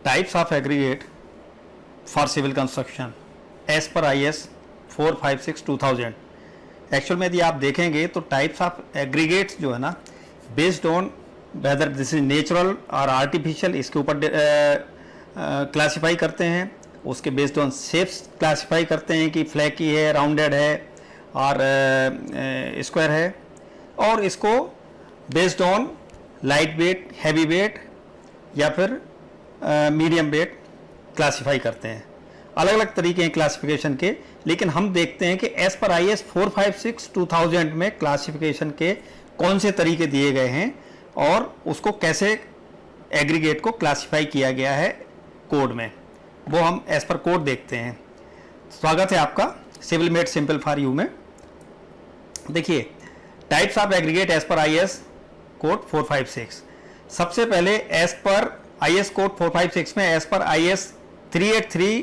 Types of aggregate for civil construction as per IS 456/2000। Actual में यदि आप देखेंगे तो टाइप्स ऑफ एग्रीगेट्स जो है ना, based on whether this is natural और आर्टिफिशियल, इसके ऊपर क्लासीफाई करते हैं। उसके बेस्ड ऑन शेप्स क्लासीफाई करते हैं कि फ्लैकी है, राउंडेड है और स्क्वायर है। और इसको based on light weight, heavy weight या फिर मीडियम वेट क्लासीफाई करते हैं। अलग अलग तरीके हैं क्लासिफिकेशन के, लेकिन हम देखते हैं कि एज पर IS 456/2000 में क्लासिफिकेशन के कौन से तरीके दिए गए हैं और उसको कैसे एग्रीगेट को क्लासिफाई किया गया है कोड में, वो हम एज पर कोड देखते हैं। स्वागत है आपका civil made simple for you में। देखिए, टाइप्स ऑफ एग्रीगेट एज पर IS कोड 456। सबसे पहले एज पर IS कोड 456 में एज पर IS 383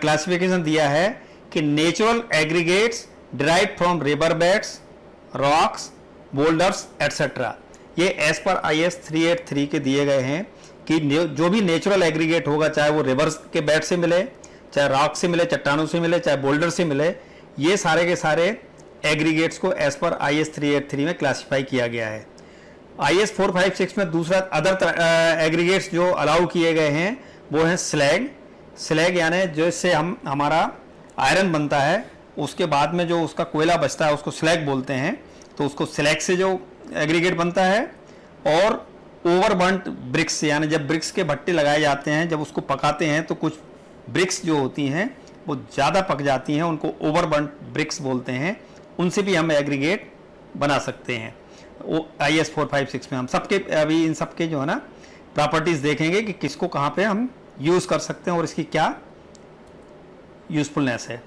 क्लासिफिकेशन दिया है कि natural aggregates derived from river beds, rocks, boulders etcetera. ये एज पर IS 383 के दिए गए हैं कि जो भी नेचुरल एग्रीगेट होगा, चाहे वो रिवर्स के बेड से मिले, चाहे रॉक से मिले, चट्टानों से मिले, चाहे बोल्डर से मिले, ये सारे के सारे एग्रीगेट्स को एज पर IS 383 में क्लासिफाई किया गया है। IS 456 में दूसरा अदर एग्रीगेट्स जो अलाउ किए गए हैं वो हैं स्लैग। स्लैग यानी जो इससे हमारा आयरन बनता है, उसके बाद में जो उसका कोयला बचता है उसको स्लैग बोलते हैं। तो उसको स्लैग से जो एग्रीगेट बनता है। और ओवरबर्न्ट ब्रिक्स, यानी जब ब्रिक्स के भट्टे लगाए जाते हैं, जब उसको पकाते हैं तो कुछ ब्रिक्स जो होती हैं वो ज़्यादा पक जाती हैं, उनको ओवरबर्न्ट ब्रिक्स बोलते हैं। उनसे भी हम एग्रीगेट बना सकते हैं। वो IS 456 में हम सबके अभी इन सबके जो है ना प्रॉपर्टीज देखेंगे कि किसको कहाँ पे हम यूज़ कर सकते हैं और इसकी क्या यूजफुलनेस है।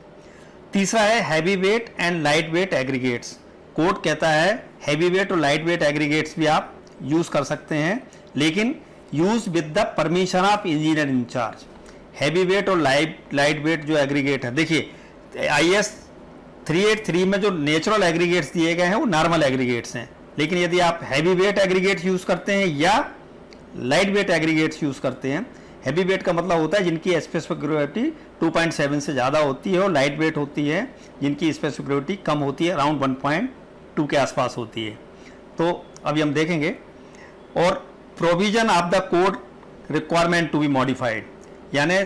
तीसरा है heavy weight and light weight aggregates. Code कहता है हैवी वेट और लाइट वेट एग्रीगेट्स भी आप यूज़ कर सकते हैं, लेकिन use with the permission of engineer incharge. Heavy weight और लाइट वेट जो एग्रीगेट है, देखिए IS 383 में जो नेचुरल एग्रीगेट्स दिए गए हैं वो नॉर्मल एग्रीगेट्स हैं, लेकिन यदि आप हैवी वेट एग्रीगेट्स यूज़ करते हैं या लाइट वेट एग्रीगेट्स यूज़ करते हैं, हैवी वेट का मतलब होता है जिनकी स्पेसिफिक ग्रेविटी 2.7 से ज़्यादा होती है, और लाइट वेट होती है जिनकी स्पेसिफिक ग्रेविटी कम होती है, अराउंड 1.2 के आसपास होती है। तो अभी हम देखेंगे। और provision of the code requirement to be modified, यानी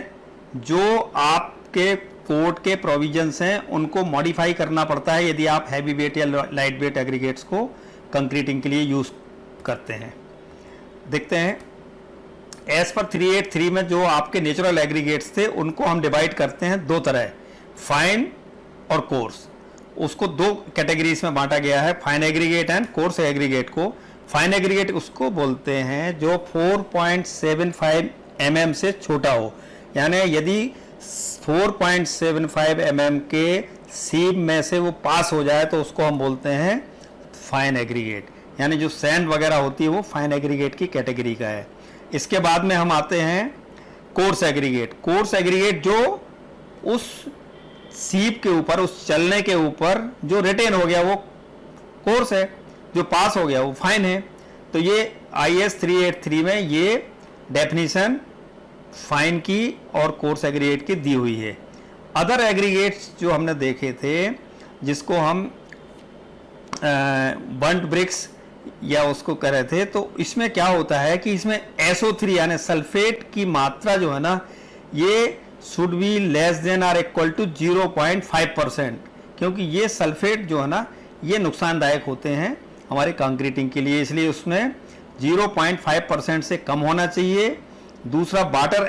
जो आपके कोड के प्रोविजंस हैं उनको मॉडिफाई करना पड़ता है यदि आप हैवी वेट या लाइट वेट एग्रीगेट्स को कंक्रीटिंग के लिए यूज़ करते हैं। देखते हैं, एज पर 383 में जो आपके नेचुरल एग्रीगेट्स थे उनको हम डिवाइड करते हैं दो तरह, फाइन और कोर्स। उसको दो कैटेगरीज में बांटा गया है, fine aggregate and coarse aggregate को। फाइन एग्रीगेट उसको बोलते हैं जो 4.75 mm से छोटा हो, यानी यदि 4.75 mm के सीप में से वो पास हो जाए तो उसको हम बोलते हैं फाइन एग्रीगेट, यानी जो सैंड वगैरह होती है वो फाइन एग्रीगेट की कैटेगरी का है। इसके बाद में हम आते हैं कोर्स एग्रीगेट। कोर्स एग्रीगेट जो उस सीप के ऊपर, उस चलने के ऊपर जो रिटेन हो गया वो कोर्स है, जो पास हो गया वो फाइन है। तो ये IS 383 में ये डेफिनेशन फाइन की और कोर्स एग्रीगेट की दी हुई है। अदर एग्रीगेट्स जो हमने देखे थे, जिसको हम बर्न्ट ब्रिक्स या उसको कह रहे थे, तो इसमें क्या होता है कि इसमें SO3 यानी सल्फेट की मात्रा जो है ना, ये शुड बी लेस देन और इक्वल टू 0.5%, क्योंकि ये सल्फेट जो है ना ये नुकसानदायक होते हैं हमारे कंक्रीटिंग के लिए, इसलिए उसमें 0.5% से कम होना चाहिए। दूसरा वाटर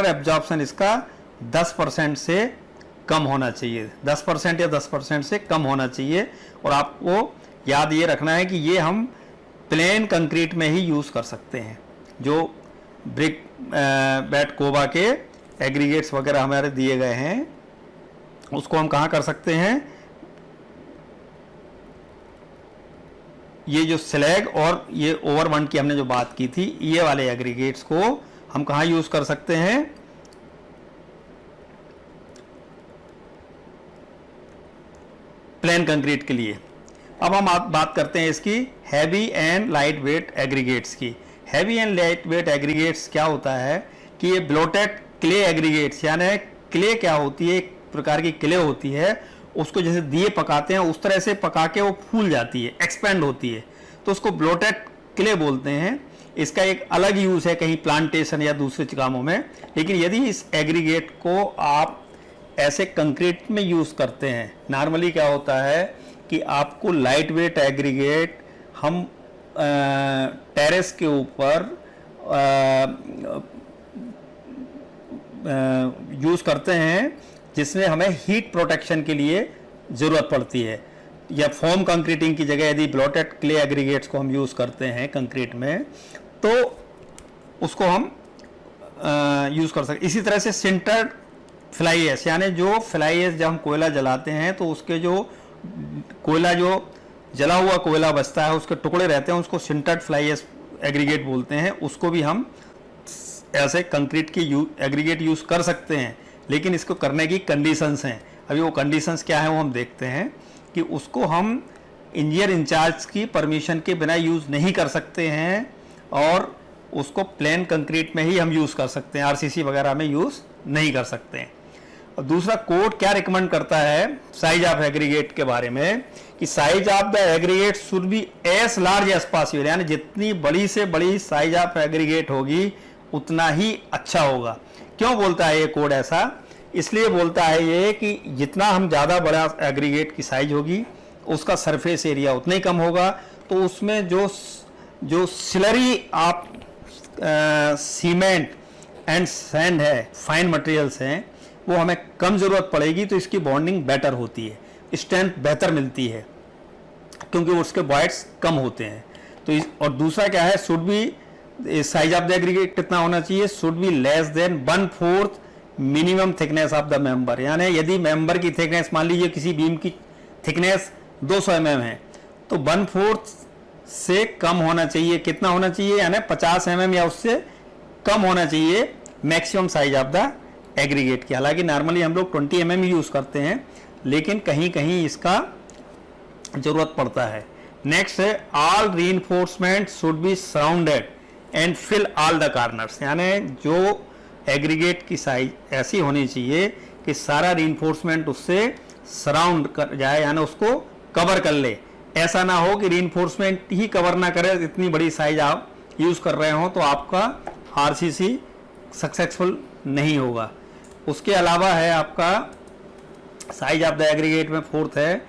एब्जॉर्प्शन इसका 10% से कम होना चाहिए, 10% या 10% से कम होना चाहिए। और आपको याद ये रखना है कि ये हम प्लेन कंक्रीट में ही यूज़ कर सकते हैं। जो ब्रिक बैट कोबा के एग्रीगेट्स वगैरह हमारे दिए गए हैं उसको हम कहाँ कर सकते हैं, ये जो स्लैग और ये ओवरबर्न्ट की हमने जो बात की थी, ये वाले एग्रीगेट्स को हम कहाँ यूज़ कर सकते हैं, प्लेन कंक्रीट के लिए। अब हम बात करते हैं इसकी heavy and light weight aggregates की। Heavy and light weight aggregates क्या होता है कि ये ब्लोटेड क्ले एग्रीगेट्स, यानी क्ले क्या होती है, एक प्रकार की क्ले होती है, उसको जैसे दिए पकाते हैं उस तरह से पका के वो फूल जाती है, एक्सपेंड होती है, तो उसको ब्लोटेड क्ले बोलते हैं। इसका एक अलग यूज है कहीं प्लांटेशन या दूसरे कामों में। लेकिन यदि इस एग्रीगेट को आप ऐसे कंक्रीट में यूज करते हैं, नॉर्मली क्या होता है कि आपको लाइट वेट एग्रीगेट हम टेरेस के ऊपर यूज करते हैं जिसमें हमें हीट प्रोटेक्शन के लिए ज़रूरत पड़ती है, या फोम कंक्रीटिंग की जगह यदि ब्लोटेड क्ले एग्रीगेट्स को हम यूज़ करते हैं कंक्रीट में तो उसको हम यूज़ कर सकते। इसी तरह से सिंटर्ड फ्लाई ऐश, यानी जो फ्लाई ऐश जब हम कोयला जलाते हैं तो उसके जो कोयला जो जला हुआ कोयला बचता है उसके टुकड़े रहते हैं, उसको सिंटर्ड फ्लाई ऐश एग्रीगेट बोलते हैं। उसको भी हम ऐसे कंक्रीट की एग्रीगेट यूज़ कर सकते हैं, लेकिन इसको करने की कंडीशंस हैं। अभी वो कंडीशंस क्या है वो हम देखते हैं कि उसको हम इंजीनियर इंचार्ज की परमिशन के बिना यूज़ नहीं कर सकते हैं और उसको प्लेन कंक्रीट में ही हम यूज़ कर सकते हैं, आरसीसी वगैरह में यूज़ नहीं कर सकते हैं। और दूसरा कोड क्या रिकमेंड करता है साइज ऑफ एग्रीगेट के बारे में कि size of the aggregate should be as large as possible, यानी जितनी बड़ी से बड़ी साइज ऑफ एग्रीगेट होगी उतना ही अच्छा होगा। क्यों बोलता है ये कोड ऐसा? इसलिए बोलता है ये कि जितना हम ज़्यादा बड़ा एग्रीगेट की साइज होगी उसका सरफेस एरिया उतना ही कम होगा, तो उसमें जो स्लरी आप सीमेंट एंड सैंड है, फाइन मटेरियल्स हैं, वो हमें कम ज़रूरत पड़ेगी, तो इसकी बॉन्डिंग बेटर होती है, स्ट्रेंथ बेहतर मिलती है क्योंकि उसके बॉइड्स कम होते हैं। तो और दूसरा क्या है, should be size of the aggregate कितना होना चाहिए, should be less then 1/4 minimum thickness of the member, यानी यदि मेंबर की थिकनेस मान लीजिए किसी बीम की थिकनेस 200 mm है तो 1/4 से कम होना चाहिए। कितना होना चाहिए, यानी 50 mm या उससे कम होना चाहिए maximum size of the aggregate की। हालांकि नॉर्मली हम लोग 20 mm यूज़ करते हैं, लेकिन कहीं कहीं इसका ज़रूरत पड़ता है। नेक्स्ट है all reinforcement should be surrounded and fill all the corners, यानी जो एग्रीगेट की साइज ऐसी होनी चाहिए कि सारा रीइंफोर्समेंट उससे सराउंड कर जाए, यानी उसको कवर कर ले। ऐसा ना हो कि रीइंफोर्समेंट ही कवर ना करे, इतनी बड़ी साइज आप यूज़ कर रहे हो तो आपका आरसीसी सक्सेसफुल नहीं होगा। उसके अलावा है आपका साइज ऑफ द एग्रीगेट में फोर्थ है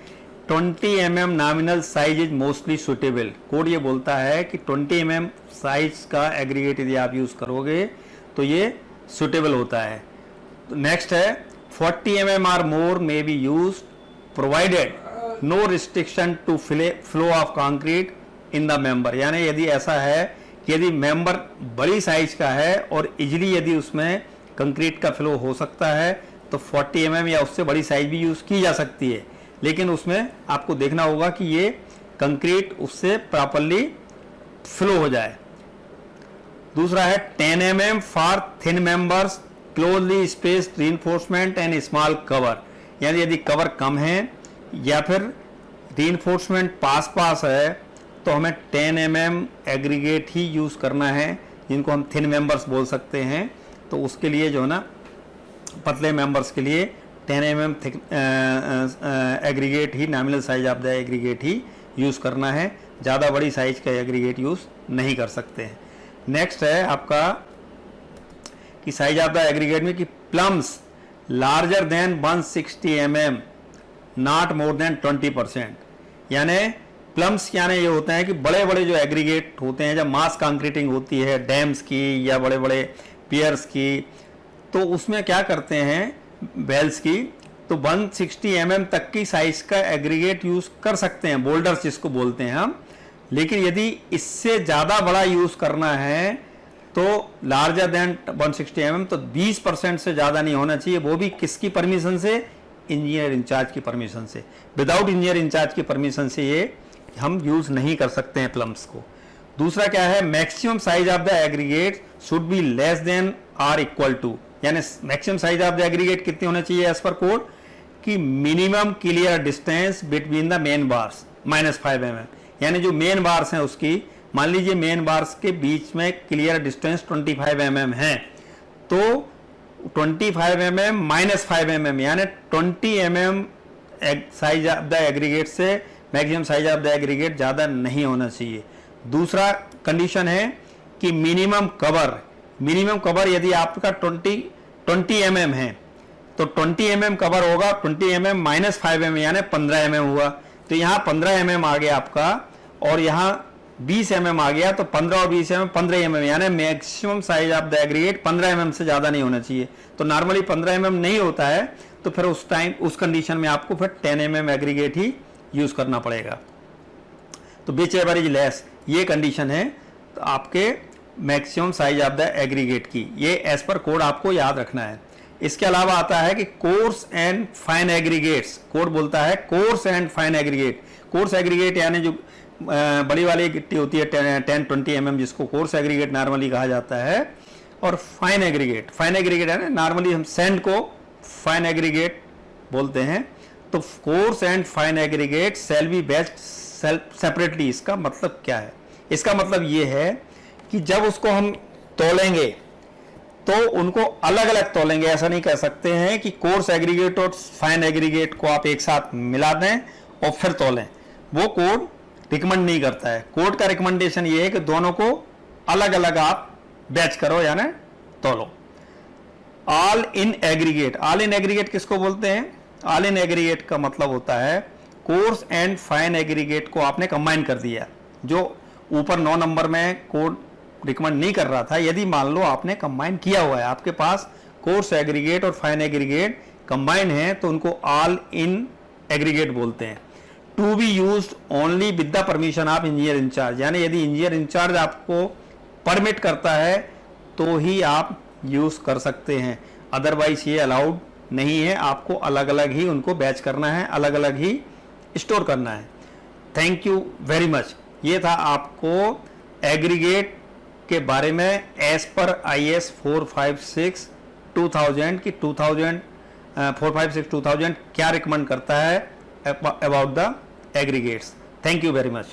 20 mm nominal size is mostly suitable. Code ये बोलता है कि 20 mm साइज का एग्रीगेट यदि आप यूज़ करोगे तो ये सुटेबल होता है। नेक्स्ट है 40 mm और more may be use provided no restriction to flow of concrete in the member, यानी यदि ऐसा है कि यदि मेंबर बड़ी साइज का है और इजीली यदि उसमें कंक्रीट का फ्लो हो सकता है तो 40 mm या उससे बड़ी साइज भी यूज़ की जा सकती है, लेकिन उसमें आपको देखना होगा कि ये कंक्रीट उससे प्रॉपरली फ्लो हो जाए। दूसरा है 10 mm for thin members closely spaced reinforcement and small cover, यानी यदि कवर कम है या फिर रीइंफोर्समेंट पास पास है तो हमें 10 mm एग्रीगेट ही यूज़ करना है, जिनको हम थिन मेंबर्स बोल सकते हैं। तो उसके लिए जो है ना पतले मेंबर्स के लिए 10 mm thick aggregate he, nominal size of the aggregate he use करना है, ज़्यादा बड़ी साइज का एग्रीगेट यूज़ नहीं कर सकते हैं। नेक्स्ट है आपका कि साइज ऑफ द एग्रीगेट में कि plums larger than 160 mm not more than 20%, यानी प्लम्स यानी ये होते हैं कि बड़े बड़े जो एग्रीगेट होते हैं, जब मास कंक्रीटिंग होती है डैम्स की या बड़े बड़े पियर्स की, तो उसमें क्या करते हैं बेल्स की, तो 160 mm तक की साइज का एग्रीगेट यूज़ कर सकते हैं, बोल्डर्स जिसको बोलते हैं हम। लेकिन यदि इससे ज़्यादा बड़ा यूज़ करना है तो लार्जर देन 160 mm तो 20% से ज़्यादा नहीं होना चाहिए, वो भी किसकी परमिशन से, इंजीनियर इंचार्ज की परमिशन से। विदाउट इंजीनियर इंचार्ज की परमिशन से ये हम यूज़ नहीं कर सकते हैं प्लम्स को। दूसरा क्या है, maximum size of the aggregate should be less than or equal to, यानी maximum size of the aggregate कितनी होना चाहिए एज पर कोड कि minimum clear distance between the main bars -5 mm, यानी जो मेन बार्स हैं उसकी मान लीजिए मेन बार्स के बीच में क्लियर डिस्टेंस 25 mm है, तो 25 mm माइनस 5 mm यानी 20 mm size of the aggregate से maximum size of the aggregate ज़्यादा नहीं होना चाहिए। दूसरा कंडीशन है कि मिनिमम कवर यदि आपका 20 mm है तो 20 mm कवर होगा, 20 mm माइनस 5 mm यानी 15 mm हुआ। तो यहाँ 15 mm आ गया आपका और यहाँ 20 mm आ गया, तो 15 और 20 mm 15 mm यानी maximum size of the aggregate 15 mm से ज़्यादा नहीं होना चाहिए। तो नॉर्मली 15 mm नहीं होता है, तो फिर उस टाइम उस कंडीशन में आपको फिर 10 mm एग्रीगेट ही यूज़ करना पड़ेगा। तो विच एवर इज लेस, ये कंडीशन है तो आपके maximum size of the aggregate की, ये एज पर कोड आपको याद रखना है। इसके अलावा आता है कि course and fine aggregates, code बोलता है course and fine aggregate. Coarse aggregate यानी जो बड़ी वाली गिट्टी होती है 10-20 mm, जिसको कोर्स एग्रीगेट नॉर्मली कहा जाता है, और फाइन एग्रीगेट यानी नॉर्मली हम सैंड को फाइन एग्रीगेट बोलते हैं। तो coarse and fine aggregate shall be based separately. इसका मतलब क्या है? इसका मतलब ये है कि जब उसको हम तोलेंगे तो उनको अलग अलग तोलेंगे। ऐसा नहीं कह सकते हैं कि कोर्स एग्रीगेट और फाइन एग्रीगेट को आप एक साथ मिला दें और फिर तोलें, वो कोड रिकमेंड नहीं करता है। कोड का रिकमेंडेशन ये है कि दोनों को अलग अलग आप बैच करो यानी तोलो। ऑल इन एग्रीगेट किसको बोलते हैं? ऑल इन एग्रीगेट का मतलब होता है कोर्स एंड फाइन एग्रीगेट को आपने कंबाइन कर दिया। जो ऊपर 9 नंबर में कोड रिकमेंड नहीं कर रहा था, यदि मान लो आपने कंबाइन किया हुआ है, आपके पास कोर्स एग्रीगेट और फाइन एग्रीगेट कंबाइन है, तो उनको ऑल इन एग्रीगेट बोलते हैं। To be used only with the permission of engineer incharge, यानी यदि इंजीनियर इंचार्ज आपको परमिट करता है तो ही आप यूज कर सकते हैं, अदरवाइज ये अलाउड नहीं है। आपको अलग अलग ही उनको बैच करना है, अलग अलग ही स्टोर करना है। Thank you very much. ये था आपको एग्रीगेट के बारे में एज पर IS 456-2000 की 456-2000 क्या रिकमेंड करता है about the aggregates. Thank you very much.